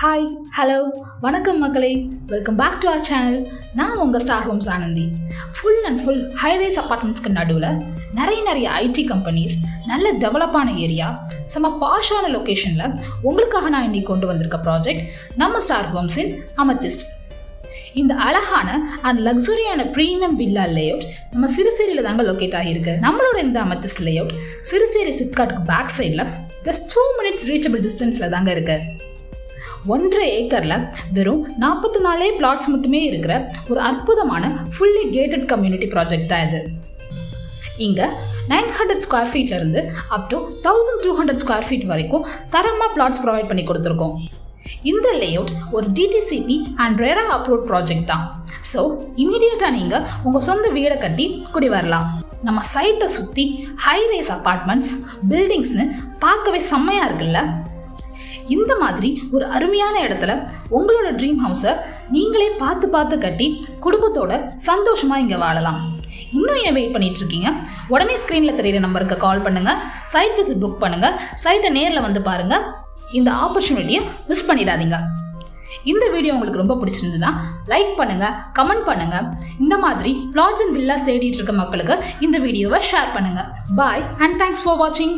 Hi hello வணக்கம் மக்களே, welcome back to our channel. நான் உங்கள் Star Homes Anandhi. Full high rise அப்பார்ட்மெண்ட்ஸ்க்கு நடுவில் நிறைய ஐடி கம்பெனிஸ், நல்ல டெவலப்பான ஏரியா, செம்ம பாஷான லொக்கேஷனில் உங்களுக்காக நான் இன்னைக்கு கொண்டு வந்திருக்க ப்ராஜெக்ட் நம்ம ஸ்டார் ஹோம்ஸின் அமெத்திஸ்ட். இந்த அழகான அண்ட் லக்ஸுரியான ப்ரீமியம் வில்லா லேஅவுட் நம்ம சிறுசேரியில் தாங்க லொக்கேட் ஆகியிருக்கு. நம்மளோட இந்த அமெத்திஸ்ட் லேஅவுட் சிறுசேரி சிப்காட்டுக்கு பேக் சைடில் ஜஸ்ட் 2 minutes ரீச்சபிள் டிஸ்டன்ஸில் தாங்க இருக்கு. 1.5 ஏக்கரில் வெறும் 44 பிளாட்ஸ் மட்டுமே இருக்கிற ஒரு அற்புதமான ஃபுல்லி கேட்டட் கம்யூனிட்டி ப்ராஜெக்ட் தான் இது. இங்கே 900 ஸ்கொயர் ஃபீட்லேருந்து அப் டு 1200 ஸ்கொயர் ஃபீட் வரைக்கும் தரமாக பிளாட்ஸ் ப்ரொவைட் பண்ணி கொடுத்துருக்கோம். இந்த லேஅவுட் ஒரு DTCP and RERA approved project தான். ஸோ இமீடியட்டாக நீங்கள் உங்கள் சொந்த வீடை கட்டி குடி வரலாம். நம்ம சைட்டை சுற்றி ஹைரேஸ் அப்பார்ட்மெண்ட்ஸ், பில்டிங்ஸ்னு பார்க்கவே செம்மையாக இருக்குல்ல. இந்த மாதிரி ஒரு அருமையான இடத்துல உங்களோட ட்ரீம் ஹவுஸை நீங்களே பார்த்து கட்டி குடும்பத்தோட சந்தோஷமா இங்கே வாழலாம். இன்னும் ஏன் வெயிட் பண்ணிட்டு இருக்கீங்க? உடனே ஸ்க்ரீனில் தெரியுற நம்பருக்கு கால் பண்ணுங்க, சைட் விசிட் புக் பண்ணுங்க, சைட்டை நேரில் வந்து பாருங்க. இந்த ஆப்பர்ச்சுனிட்டியை மிஸ் பண்ணிடாதீங்க. இந்த வீடியோ உங்களுக்கு ரொம்ப பிடிச்சிருந்ததுன்னா லைக் பண்ணுங்க, கமெண்ட் பண்ணுங்க. இந்த மாதிரி பிளாட்ஸ் அண்ட் வில்லாஸ் தேடிட்டு இருக்க மக்களுக்கு இந்த வீடியோவை ஷேர் பண்ணுங்க. பாய் அண்ட் தேங்க்ஸ் ஃபார் வாட்சிங்.